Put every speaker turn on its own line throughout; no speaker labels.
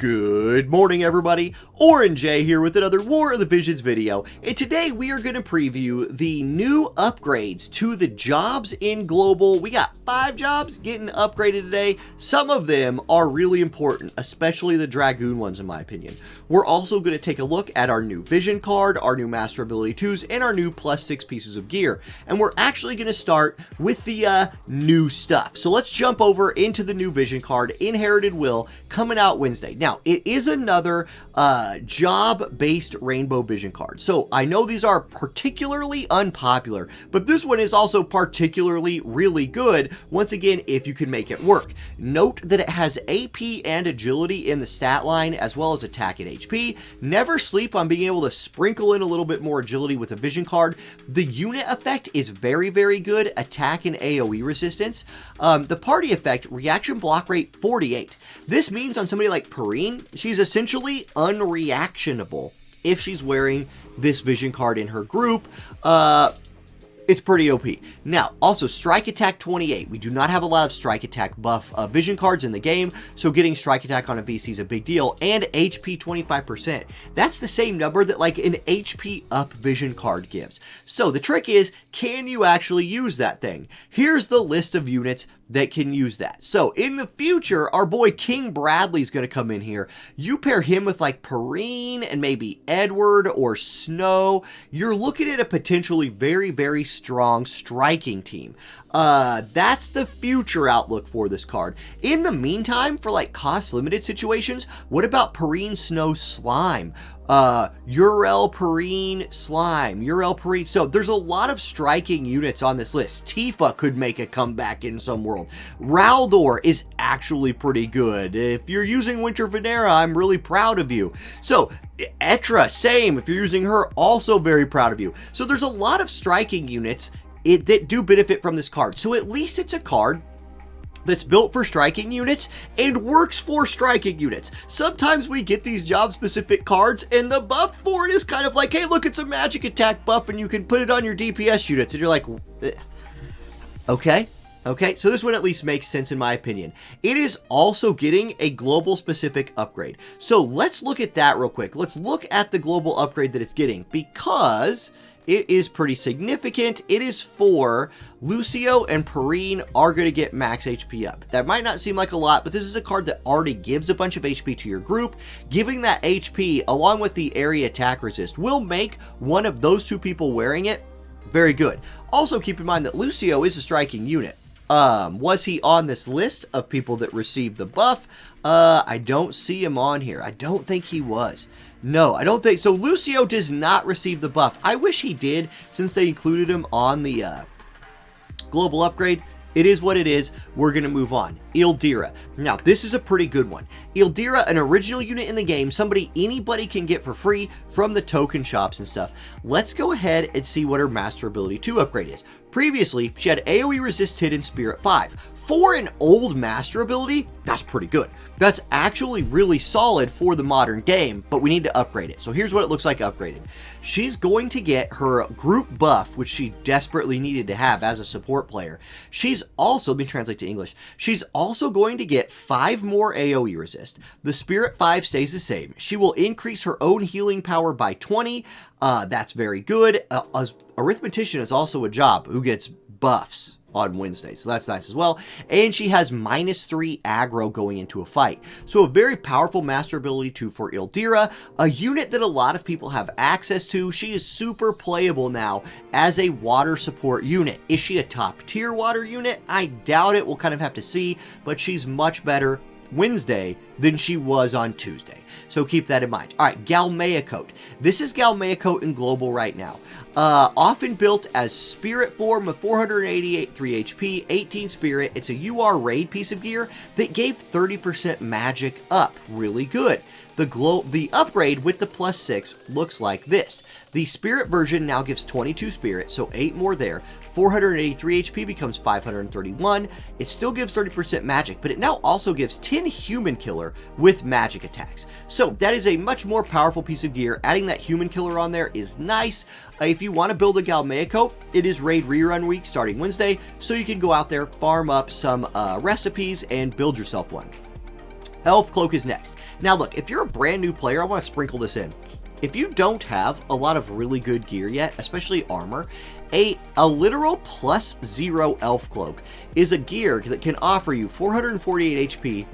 Good morning, everybody. Orange J here with another War of the Visions video, and today we are going to preview the new upgrades to the jobs in Global. We got 5 jobs getting upgraded today. Some of them are really important, especially the Dragoon ones in my opinion. We're also going to take a look at our new Vision card, our new Master Ability 2s, and our new +6 pieces of gear. And we're actually going to start with the new stuff. So let's jump over into the new Vision card, Inherited Will, coming out Wednesday. Now, it is another job-based Rainbow Vision card. So I know these are particularly unpopular, but this one is also particularly really good, once again, if you can make it work. Note that it has AP and agility in the stat line, as well as attack and HP. Never sleep on being able to sprinkle in a little bit more agility with a Vision card. The unit effect is very, very good, attack and AoE resistance. The party effect, reaction block rate 48. This means on somebody like Perrine, she's essentially unreactionable if she's wearing this Vision card in her group. It's pretty OP. Now, also strike attack 28. We do not have a lot of strike attack buff Vision cards in the game, so getting strike attack on a VC is a big deal. And HP 25%. That's the same number that like an HP up Vision card gives. So the trick is, can you actually use that thing? Here's the list of units that can use that. So in the future, our boy King Bradley's going to come in here. You pair him with like Perrine and maybe Edward or Snow. You're looking at a potentially very, very strong striking team. That's the future outlook for this card. In the meantime, for like cost limited situations, what about Perrine, Snow, Slime? Urel, Perrine, Slime, Urel, Perrine. So there's a lot of striking units on this list. Tifa could make a comeback in some world. Raldor is actually pretty good. If you're using Winter Venera, I'm really proud of you. So Etra, same. If you're using her, also very proud of you. So there's a lot of striking units that do benefit from this card. So at least it's a card that's built for striking units and works for striking units. Sometimes we get these job specific cards and the buff for it is kind of like, hey, look, it's a magic attack buff and you can put it on your DPS units, and you're like, okay, so this one at least makes sense in my opinion. It is also getting a global specific upgrade. So let's look at that real quick. Let's look at the global upgrade that it's getting, because it is pretty significant. It is for Lucio and Perrine are going to get max HP up. That might not seem like a lot, but this is a card that already gives a bunch of HP to your group. Giving that HP along with the area attack resist will make one of those two people wearing it very good. Also keep in mind that Lucio is a striking unit. Was he on this list of people that received the buff? I don't see him on here. I don't think he was. No, I don't think so. Lucio does not receive the buff. I wish he did, since they included him on the global upgrade. It is what it is. We're going to move on. Ildira. Now, this is a pretty good one. Ildira, an original unit in the game, somebody anybody can get for free from the token shops and stuff. Let's go ahead and see what her Master Ability 2 upgrade is. Previously, she had AoE resist hit in Spirit 5. For an old Master Ability, that's pretty good. That's actually really solid for the modern game, but we need to upgrade it. So here's what it looks like upgraded. She's going to get her group buff, which she desperately needed to have as a support player. She's also, let me translate to English, she's also going to get 5 more AoE resist. The Spirit 5 stays the same. She will increase her own healing power by 20. That's very good. Arithmetician is also a job who gets buffs on Wednesday, so that's nice as well. And she has -3 aggro going into a fight. So a very powerful Master Ability 2 for Ildira, a unit that a lot of people have access to. She is super playable now as a water support unit. Is she a top tier water unit? I doubt it. We'll kind of have to see, but she's much better Wednesday than she was on Tuesday. So keep that in mind. All right, Galmea Coat. This is Galmea Coat in Global right now. Often built as Spirit form with 488 3 HP, 18 Spirit. It's a UR raid piece of gear that gave 30% magic up. Really good. The upgrade with the +6 looks like this. The Spirit version now gives 22 Spirit, so 8 more there. 483 HP becomes 531. It still gives 30% magic, but it now also gives 10 Human Killer with magic attacks. So that is a much more powerful piece of gear. Adding that Human Killer on there is nice. If you want to build a Galmea Coat, it is raid rerun week starting Wednesday, so you can go out there, farm up some recipes, and build yourself one. Elf Cloak is next. Now look, if you're a brand new player, I want to sprinkle this in. If you don't have a lot of really good gear yet, especially armor, a literal +0 Elf Cloak is a gear that can offer you 448 HP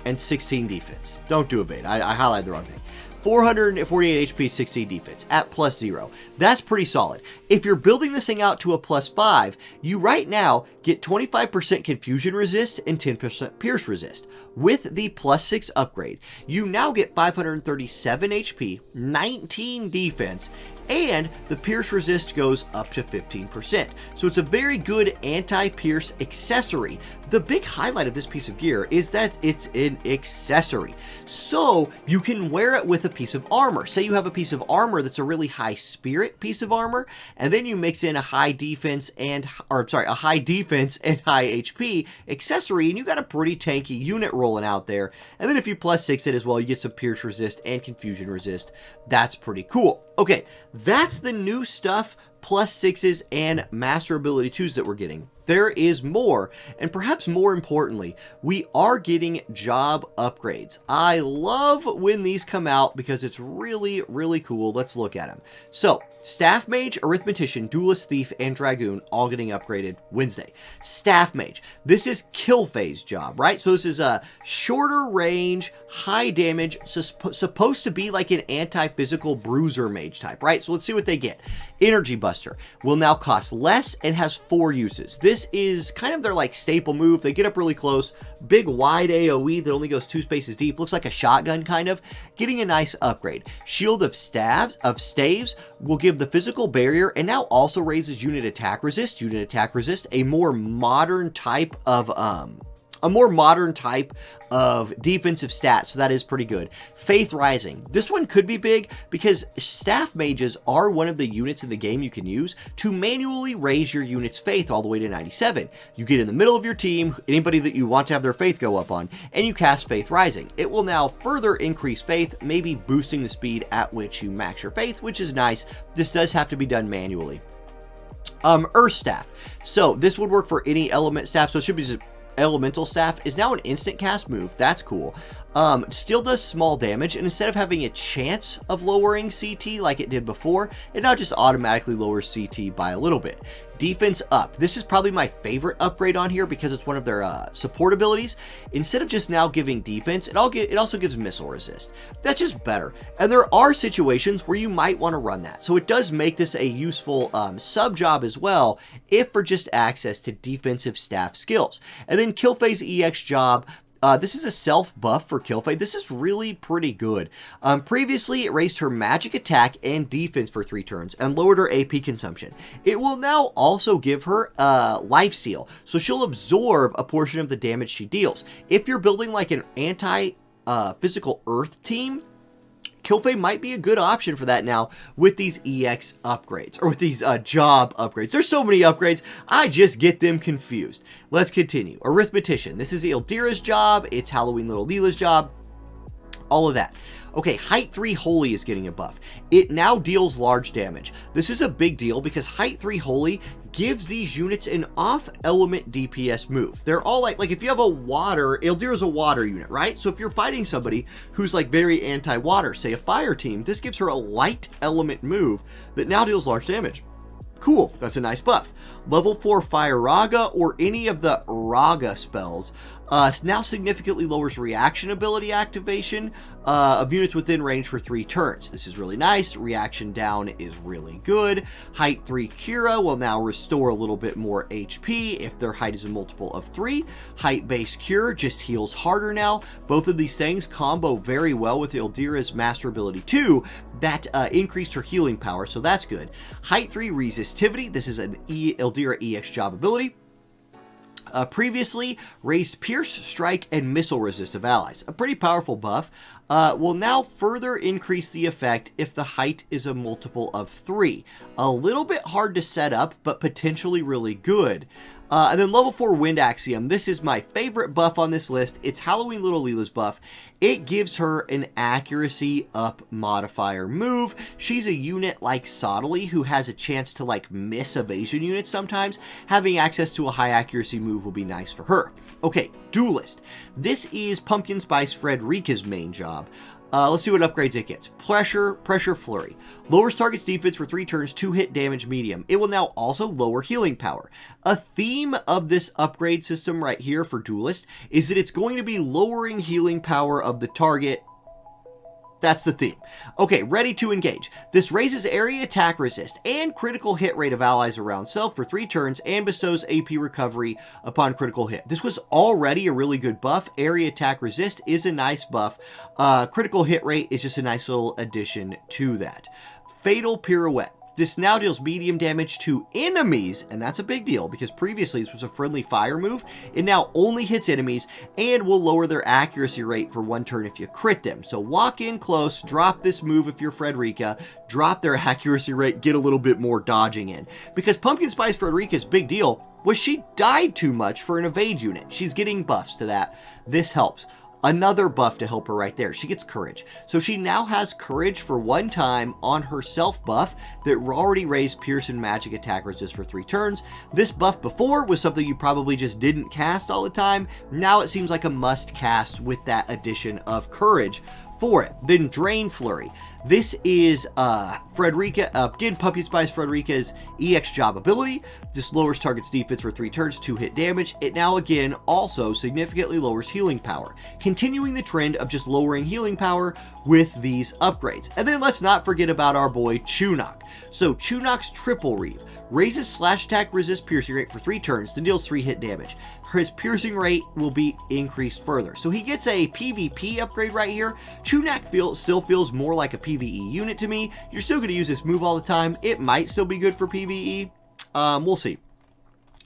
and 16 defense. Don't do evade. I highlighted the wrong thing. 448 HP, 16 defense at +0. That's pretty solid. If you're building this thing out to a +5, you right now get 25% confusion resist and 10% pierce resist. With the +6 upgrade, you now get 537 HP, 19 defense, and the pierce resist goes up to 15%. So it's a very good anti-pierce accessory. The big highlight of this piece of gear is that it's an accessory. So you can wear it with a piece of armor. Say you have a piece of armor that's a really high spirit piece of armor, and then you mix in a high defense and high HP accessory, and you got a pretty tanky unit rolling out there. And then if you +6 it as well, you get some pierce resist and confusion resist. That's pretty cool. Okay, that's the new stuff, +6s and master ability 2s that we're getting. There is more, and perhaps more importantly, we are getting job upgrades. I love when these come out because it's really, really cool. Let's look at them. So, Staff Mage, Arithmetician, Duelist, Thief, and Dragoon all getting upgraded Wednesday. Staff Mage, this is kill phase job, right? So this is a shorter range, high damage, supposed to be like an anti-physical bruiser mage type, right? So let's see what they get. Energy Buster will now cost less and has 4 uses. This is kind of their like staple move. They get up really close, big wide AoE that only goes 2 spaces deep, looks like a shotgun kind of, getting a nice upgrade. Shield of Staves will give the physical barrier and now also raises unit attack resist, a more modern type of defensive stats, so that is pretty good. Faith Rising. This one could be big because staff mages are one of the units in the game you can use to manually raise your unit's faith all the way to 97. You get in the middle of your team, anybody that you want to have their faith go up on, and you cast Faith Rising. It will now further increase faith, maybe boosting the speed at which you max your faith, which is nice. This does have to be done manually. Earth Staff. So this would work for any element staff, so it should be just Elemental Staff is now an instant cast move. That's cool. Still does small damage, and instead of having a chance of lowering CT like it did before, it now just automatically lowers CT by a little bit. Defense up. This is probably my favorite upgrade on here because it's one of their support abilities. Instead of just now giving defense, it also gives missile resist. That's just better. And there are situations where you might want to run that. So it does make this a useful sub job as well, if for just access to defensive staff skills. And then Kill Phase EX job. This is a self buff for Killfade. This is really pretty good. Previously, it raised her magic attack and defense for 3 turns and lowered her AP consumption. It will now also give her life seal, so she'll absorb a portion of the damage she deals. If you're building like an anti-physical earth team, Killfade might be a good option for that now with these EX upgrades, or with these job upgrades. There's so many upgrades, I just get them confused. Let's continue. Arithmetician. This is Ildira's job. It's Halloween Little Leela's job. All of that. Okay, Height 3 Holy is getting a buff. It now deals large damage. This is a big deal because Height 3 Holy gives these units an off-element DPS move. They're all like if you have a water, Ildira's a water unit, right? So if you're fighting somebody who's like very anti-water, say a fire team, this gives her a light element move that now deals large damage. Cool, that's a nice buff. Level 4 Fire Raga or any of the Raga spells now significantly lowers reaction ability activation of units within range for 3 turns. This is really nice. Reaction down is really good. Height 3 Kira will now restore a little bit more HP if their height is a multiple of 3. Height base Cure just heals harder now. Both of these things combo very well with Ildira's master ability 2 that increased her healing power, so that's good. Height 3 Resistivity. This is an Ildira EX job ability. Previously raised Pierce, Strike, and Missile resist of allies. A pretty powerful buff. Will now further increase the effect if the height is a multiple of 3. A little bit hard to set up, but potentially really good. And then level 4 Wind Axiom. This is my favorite buff on this list. It's Halloween Little Leela's buff. It gives her an accuracy up modifier move. She's a unit like Sottily who has a chance to like miss evasion units sometimes. Having access to a high accuracy move will be nice for her. Okay, Duelist. This is Pumpkin Spice Frederica's main job. Let's see what upgrades it gets. Pressure Flurry. Lowers target's defense for 3 turns, 2 hit damage medium. It will now also lower healing power. A theme of this upgrade system right here for Duelist is that it's going to be lowering healing power of the target. That's the theme. Okay, ready to engage. This raises area attack resist and critical hit rate of allies around self for 3 turns and bestows AP recovery upon critical hit. This was already a really good buff. Area attack resist is a nice buff. Critical hit rate is just a nice little addition to that. Fatal Pirouette. This now deals medium damage to enemies, and that's a big deal because previously this was a friendly fire move. It now only hits enemies and will lower their accuracy rate for 1 turn if you crit them. So walk in close, drop this move if you're Frederica, drop their accuracy rate, get a little bit more dodging in. Because Pumpkin Spice Frederica's big deal was she died too much for an evade unit. She's getting buffs to that. This helps. Another buff to help her right there. She gets Courage. So she now has Courage for 1 time on her self buff that already raised Pierce and Magic attack resist for 3 turns. This buff before was something you probably just didn't cast all the time. Now it seems like a must cast with that addition of Courage for it. Then Drain Flurry. This is Frederica, again, Pumpkin Spice Frederica's EX job ability. This lowers target's defense for 3 turns, 2 hit damage. It now again also significantly lowers healing power, continuing the trend of just lowering healing power with these upgrades. And then let's not forget about our boy Chunok. So Chunok's Triple Reeve raises slash attack resist piercing rate for 3 turns, then deals 3 hit damage. His piercing rate will be increased further. So he gets a PvP upgrade right here. Chunok still feels more like a PvE unit to me. You're still going to use this move all the time. It might still be good for PvE. We'll see.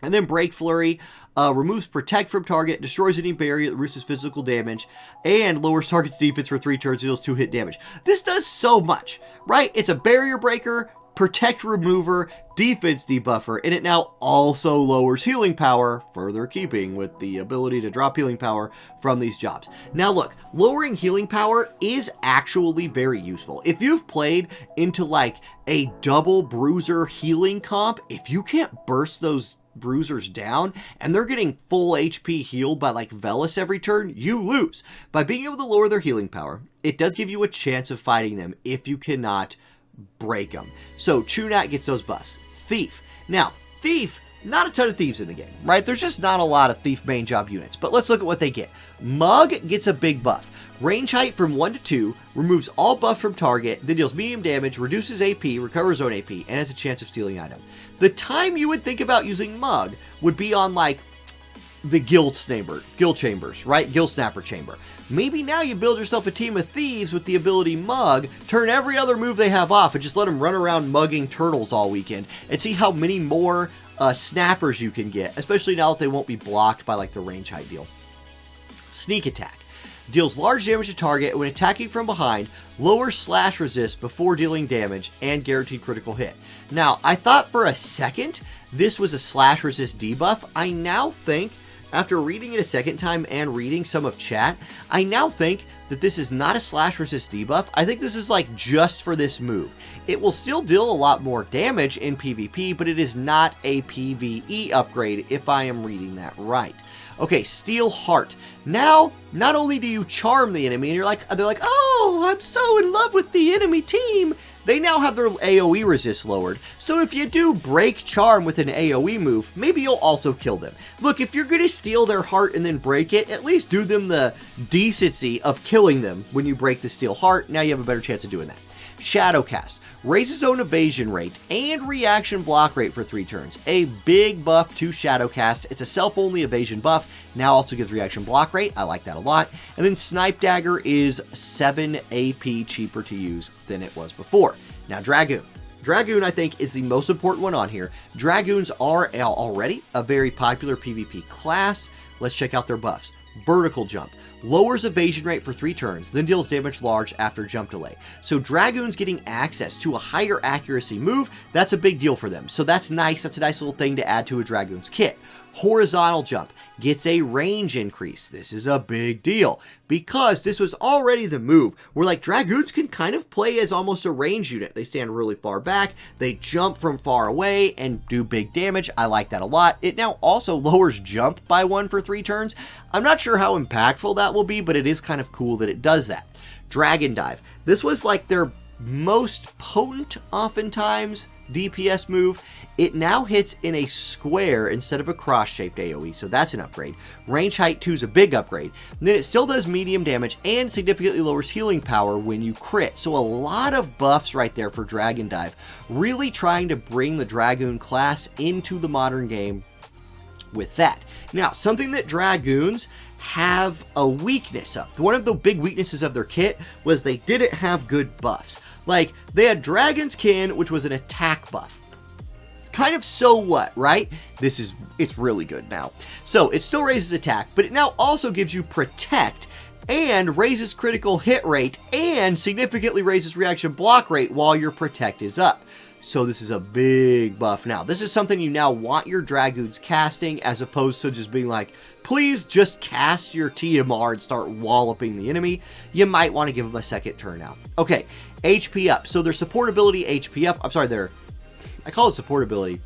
And then Break Flurry removes Protect from target, destroys any barrier that reduces physical damage, and lowers target's defense for 3 turns, deals 2 hit damage. This does so much, right? It's a barrier breaker, Protect remover, defense debuffer, and it now also lowers healing power, further keeping with the ability to drop healing power from these jobs. Now look, lowering healing power is actually very useful. If you've played into like a double bruiser healing comp, if you can't burst those bruisers down and they're getting full HP healed by like Velis every turn, you lose. By being able to lower their healing power, it does give you a chance of fighting them if you cannot break them. So Chunok gets those buffs. Thief. Now, Thief, not a ton of thieves in the game, right? There's just not a lot of Thief main job units, but let's look at what they get. Mug gets a big buff. Range height from 1 to 2, removes all buff from target, then deals medium damage, reduces AP, recovers own AP, and has a chance of stealing item. The time you would think about using Mug would be on like the guild chambers, right? Guild snapper chamber. Maybe now you build yourself a team of thieves with the ability Mug, turn every other move they have off and just let them run around mugging turtles all weekend and see how many more snappers you can get, especially now that they won't be blocked by like the range height deal. Sneak Attack. Deals large damage to target when attacking from behind, lowers slash resist before dealing damage, and guaranteed critical hit. Now, I thought for a second this was a slash resist debuff. I now think, after reading it a second time and reading some of chat, I now think that this is not a slash resist debuff. I think this is like just for this move. It will still deal a lot more damage in PvP, but it is not a PvE upgrade if I am reading that right. Okay, Steel Heart. Now, not only do you charm the enemy, and they're like, oh, I'm so in love with the enemy team. They now have their AoE resist lowered, so if you do break charm with an AoE move, maybe you'll also kill them. Look, if you're going to steal their heart and then break it, at least do them the decency of killing them when you break the Steel Heart. Now you have a better chance of doing that. Shadowcast. Raises own evasion rate and reaction block rate for 3 turns. A big buff to Shadowcast. It's a self-only evasion buff. Now also gives reaction block rate. I like that a lot. And then Snipe Dagger is 7 AP cheaper to use than it was before. Now Dragoon. Dragoon, I think, is the most important one on here. Dragoons are already a very popular PvP class. Let's check out their buffs. Vertical Jump. Lowers evasion rate for 3 turns, then deals damage large after jump delay. So Dragoon's getting access to a higher accuracy move. That's a big deal for them. So that's nice. That's a nice little thing to add to a Dragoon's kit. Horizontal jump gets a range increase. This is a big deal because this was already the move where like Dragoons can kind of play as almost a range unit. They stand really far back, they jump from far away and do big damage. I like that a lot. It now also lowers jump by 1 for 3 turns. I'm not sure how impactful that will be, but it is kind of cool that it does that. Dragon Dive. This was like their most potent, oftentimes, DPS move. It now hits in a square instead of a cross-shaped AoE, so that's an upgrade. Range height 2 is a big upgrade. And then it still does medium damage and significantly lowers healing power when you crit. So a lot of buffs right there for Dragon Dive. Really trying to bring the Dragoon class into the modern game with that. Now, something that Dragoons have a weakness of. One of the big weaknesses of their kit was they didn't have good buffs. Like, they had Dragon's Kin, which was an attack buff. Kind of so what, right? It's really good now. So, it still raises attack, but it now also gives you protect and raises critical hit rate and significantly raises reaction block rate while your protect is up. So this is a big buff now. This is something you now want your Dragoons casting as opposed to just being like, please just cast your TMR and start walloping the enemy. You might want to give them a second turn now. Okay, HP up. So their support ability, HP up. I'm sorry, I call it support ability.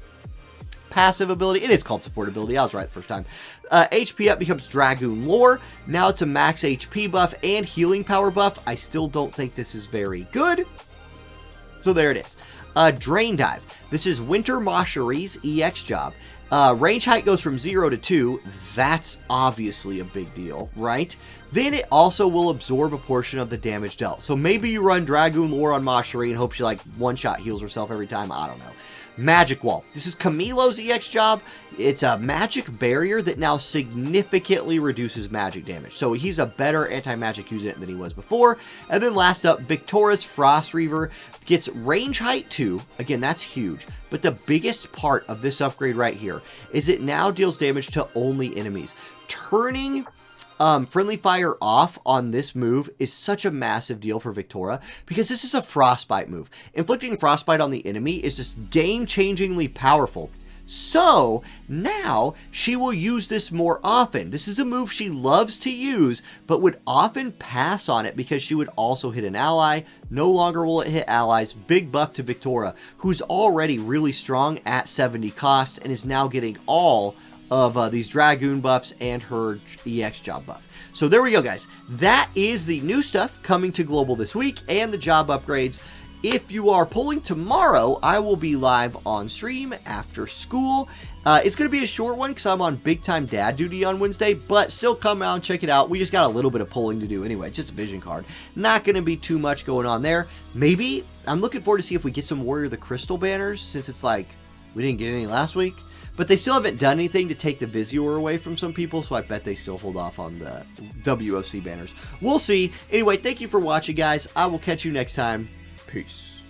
Passive ability. It is called support ability. I was right the first time. HP up becomes Dragoon lore. Now it's a max HP buff and healing power buff. I still don't think this is very good. So there it is. Drain Dive. This is Winter Mashari's EX job. Range height goes from 0 to 2. That's obviously a big deal, right? Then it also will absorb a portion of the damage dealt. So maybe you run Dragoon lore on Mashari and hope she like one-shot heals herself every time. I don't know. Magic Wall. This is Camilo's EX job. It's a magic barrier that now significantly reduces magic damage. So he's a better anti-magic unit than he was before. And then last up, Viktora's Frost Reaver gets range height 2. Again, that's huge. But the biggest part of this upgrade right here is it now deals damage to only enemies. Turning friendly fire off on this move is such a massive deal for Viktora because this is a frostbite move. Inflicting frostbite on the enemy is just game-changingly powerful. So now she will use this more often. This is a move she loves to use, but would often pass on it because she would also hit an ally. No longer will it hit allies. Big buff to Viktora, who's already really strong at 70 cost and is now getting all of these Dragoon buffs and her EX job buff. So there we go, guys. That is the new stuff coming to Global this week and the job upgrades. If you are pulling tomorrow, I will be live on stream after school. It's going to be a short one because I'm on big time dad duty on Wednesday, but still come out and check it out. We just got a little bit of pulling to do anyway, just a vision card. Not going to be too much going on there. Maybe, I'm looking forward to see if we get some Warrior of the Crystal banners since it's like, we didn't get any last week. But they still haven't done anything to take the Vizor away from some people, so I bet they still hold off on the WOC banners. We'll see. Anyway, thank you for watching, guys. I will catch you next time. Peace.